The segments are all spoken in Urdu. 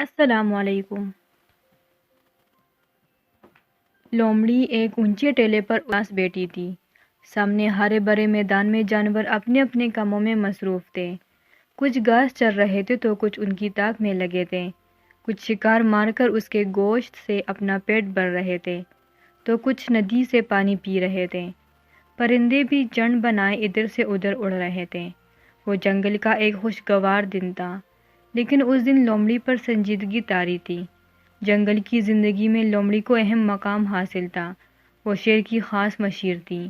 السلام علیکم۔ لومڑی ایک اونچے ٹیلے پر اداس بیٹھی تھی۔ سامنے ہرے بھرے میدان میں جانور اپنے اپنے کاموں میں مصروف تھے۔ کچھ گھاس چر رہے تھے تو کچھ ان کی تاک میں لگے تھے۔ کچھ شکار مار کر اس کے گوشت سے اپنا پیٹ بھر رہے تھے تو کچھ ندی سے پانی پی رہے تھے۔ پرندے بھی جھنڈ بنائے ادھر سے ادھر اڑ رہے تھے۔ وہ جنگل کا ایک خوشگوار دن تھا، لیکن اس دن لومڑی پر سنجیدگی طاری تھی۔ جنگل کی زندگی میں لومڑی کو اہم مقام حاصل تھا۔ وہ شیر کی خاص مشیر تھی۔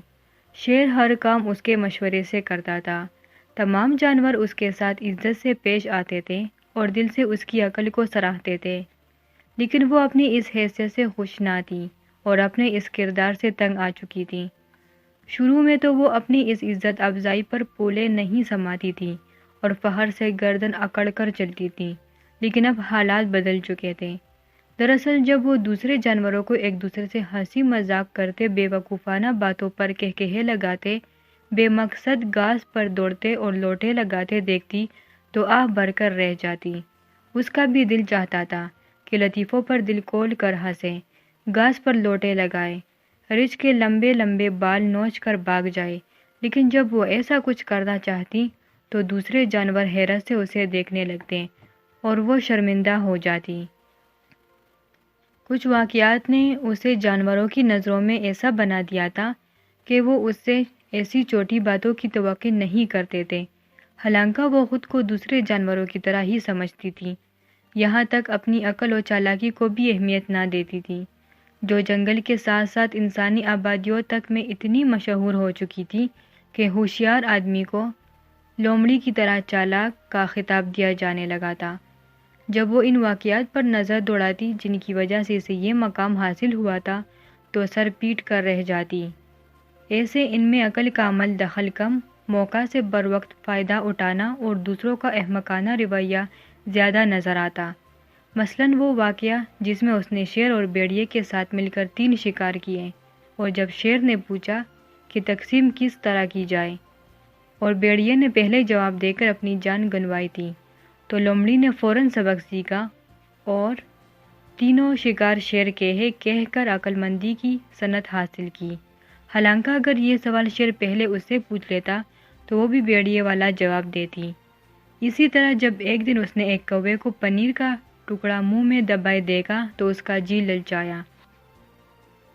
شیر ہر کام اس کے مشورے سے کرتا تھا۔ تمام جانور اس کے ساتھ عزت سے پیش آتے تھے اور دل سے اس کی عقل کو سراہتے تھے، لیکن وہ اپنی اس حیثیت سے خوش نہ تھی اور اپنے اس کردار سے تنگ آ چکی تھی۔ شروع میں تو وہ اپنی اس عزت افزائی پر پولے نہیں سماتی تھی اور فخر سے گردن اکڑ کر چلتی تھی، لیکن اب حالات بدل چکے تھے۔ دراصل جب وہ دوسرے جانوروں کو ایک دوسرے سے ہنسی مذاق کرتے، بے وقوفانہ باتوں پر کہکہے لگاتے، بے مقصد گھاس پر دوڑتے اور لوٹے لگاتے دیکھتی تو آہ بھر کر رہ جاتی۔ اس کا بھی دل چاہتا تھا کہ لطیفوں پر دل کھول کر ہنسے، گھاس پر لوٹے لگائے، رچھ کے لمبے لمبے بال نوچ کر بھاگ جائے، لیکن جب وہ ایسا کچھ کرنا چاہتی تو دوسرے جانور حیرت سے اسے دیکھنے لگتے اور وہ شرمندہ ہو جاتی۔ کچھ واقعات نے اسے جانوروں کی نظروں میں ایسا بنا دیا تھا کہ وہ اس سے ایسی چھوٹی باتوں کی توقع نہیں کرتے تھے۔ حالانکہ وہ خود کو دوسرے جانوروں کی طرح ہی سمجھتی تھی، یہاں تک اپنی عقل و چالاکی کو بھی اہمیت نہ دیتی تھی، جو جنگل کے ساتھ ساتھ انسانی آبادیوں تک میں اتنی مشہور ہو چکی تھی کہ ہوشیار آدمی کو لومڑی کی طرح چالاک کا خطاب دیا جانے لگا تھا۔ جب وہ ان واقعات پر نظر دوڑاتی جن کی وجہ سے اسے یہ مقام حاصل ہوا تھا تو سر پیٹ کر رہ جاتی۔ ایسے ان میں عقل کا عمل دخل کم، موقع سے بروقت فائدہ اٹھانا اور دوسروں کا احمقانہ رویہ زیادہ نظر آتا۔ مثلاً وہ واقعہ جس میں اس نے شیر اور بھیڑیے کے ساتھ مل کر 3 شکار کیے، اور جب شیر نے پوچھا کہ تقسیم کس طرح کی جائے اور بھیڑیے نے پہلے جواب دے کر اپنی جان گنوائی تھی، تو لومڑی نے فوراً سبق سیکھا اور 3 شکار شیر کے ہیں کہہ کر عقل مندی کی صنعت حاصل کی۔ حالانکہ اگر یہ سوال شیر پہلے اس سے پوچھ لیتا تو وہ بھی بھیڑیے والا جواب دیتی۔ اسی طرح جب ایک دن اس نے ایک کوے کو پنیر کا ٹکڑا منہ میں دبائے دیکھا تو اس کا جی للچایا۔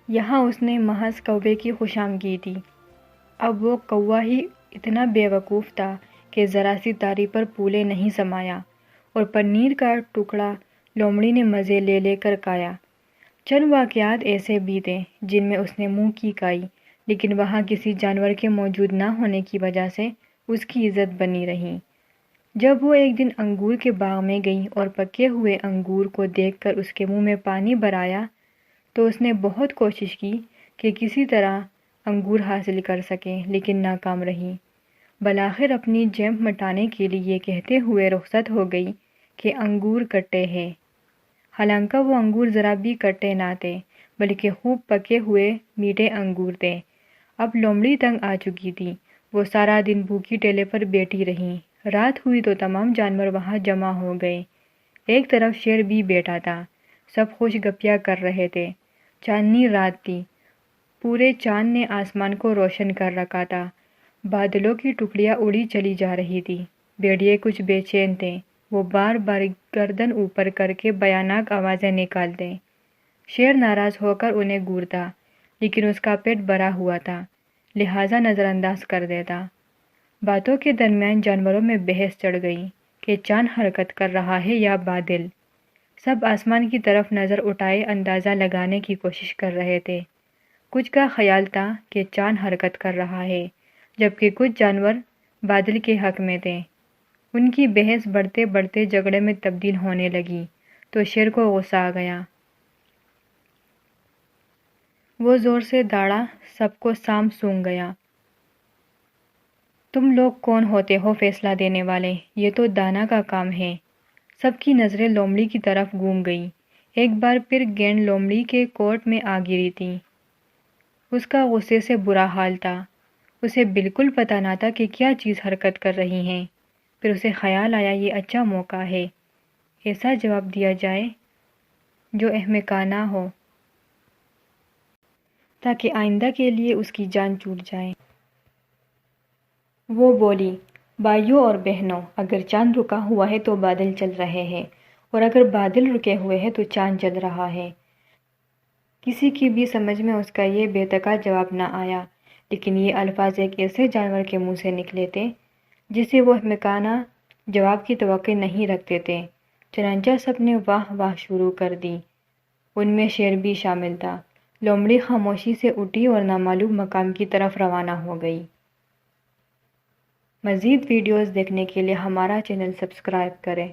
یہاں اس نے محض کوے کی خوشام کی تھی، اب وہ کوا ہی اتنا بے وقوف تھا کہ ذرا سی تاری پر پھولے نہیں سمایا، اور پنیر کا ٹکڑا لومڑی نے مزے لے لے کر کھایا۔ چند واقعات ایسے بھی تھے جن میں اس نے منہ کی کھائی، لیکن وہاں کسی جانور کے موجود نہ ہونے کی وجہ سے اس کی عزت بنی رہی۔ جب وہ ایک دن انگور کے باغ میں گئی اور پکے ہوئے انگور کو دیکھ کر اس کے منہ میں پانی بھر آیا تو اس نے بہت کوشش کی کہ کسی طرح انگور حاصل کر سکے، لیکن ناکام رہی۔ بالآخر اپنی جیب مٹانے کے لیے یہ کہتے ہوئے رخصت ہو گئی کہ انگور کٹے ہیں۔ حالانکہ وہ انگور ذرا بھی کٹے نہ تھے، بلکہ خوب پکے ہوئے میٹھے انگور تھے۔ اب لومڑی تنگ آ چکی تھی۔ وہ سارا دن بھوکی ٹیلے پر بیٹھی رہی۔ رات ہوئی تو تمام جانور وہاں جمع ہو گئے۔ ایک طرف شیر بھی بیٹھا تھا، سب خوش گپیاں کر رہے تھے۔ چاندنی رات تھی، پورے چاند نے آسمان کو روشن کر رکھا تھا، بادلوں کی ٹکڑیاں اڑی چلی جا رہی تھی۔ بھیڑیے کچھ بے چین تھے، وہ بار بار گردن اوپر کر کے بھیانک آوازیں نکالتے۔ شیر ناراض ہو کر انہیں گھورتا، لیکن اس کا پیٹ بھرا ہوا تھا، لہٰذا نظر انداز کر دیتا۔ باتوں کے درمیان جانوروں میں بحث چڑھ گئی کہ چاند حرکت کر رہا ہے یا بادل۔ سب آسمان کی طرف نظر اٹھائے اندازہ لگانے کی کوشش کر رہے تھے۔ کچھ کا خیال تھا کہ چاند حرکت کر رہا ہے، جبکہ کچھ جانور بادل کے حق میں تھے۔ ان کی بحث بڑھتے بڑھتے جھگڑے میں تبدیل ہونے لگی تو شیر کو غصہ آ گیا۔ وہ زور سے داڑا، سب کو سام سونگ گیا۔ تم لوگ کون ہوتے ہو فیصلہ دینے والے؟ یہ تو دانا کا کام ہے۔ سب کی نظریں لومڑی کی طرف گھوم گئی۔ ایک بار پھر گینڈ لومڑی کے کوٹ میں آ گری تھی۔ اس کا غصے سے برا حال تھا۔ اسے بالکل پتہ نہ تھا کہ کیا چیز حرکت کر رہی ہے۔ پھر اسے خیال آیا یہ اچھا موقع ہے، ایسا جواب دیا جائے جو احمقانہ ہو تاکہ آئندہ کے لیے اس کی جان چھوٹ جائے۔ وہ بولی، بھائیوں اور بہنوں، اگر چاند رکا ہوا ہے تو بادل چل رہے ہیں، اور اگر بادل رکے ہوئے ہیں تو چاند چل رہا ہے۔ کسی کی بھی سمجھ میں اس کا یہ بے تکا جواب نہ آیا، لیکن یہ الفاظ ایک ایسے جانور کے منہ سے نکلے تھے جسے وہ احمقانہ جواب کی توقع نہیں رکھتے تھے۔ چنانچہ سب نے واہ واہ شروع کر دی، ان میں شیر بھی شامل تھا۔ لومڑی خاموشی سے اٹھی اور نامعلوم مقام کی طرف روانہ ہو گئی۔ مزید ویڈیوز دیکھنے کے لیے ہمارا چینل سبسکرائب کریں۔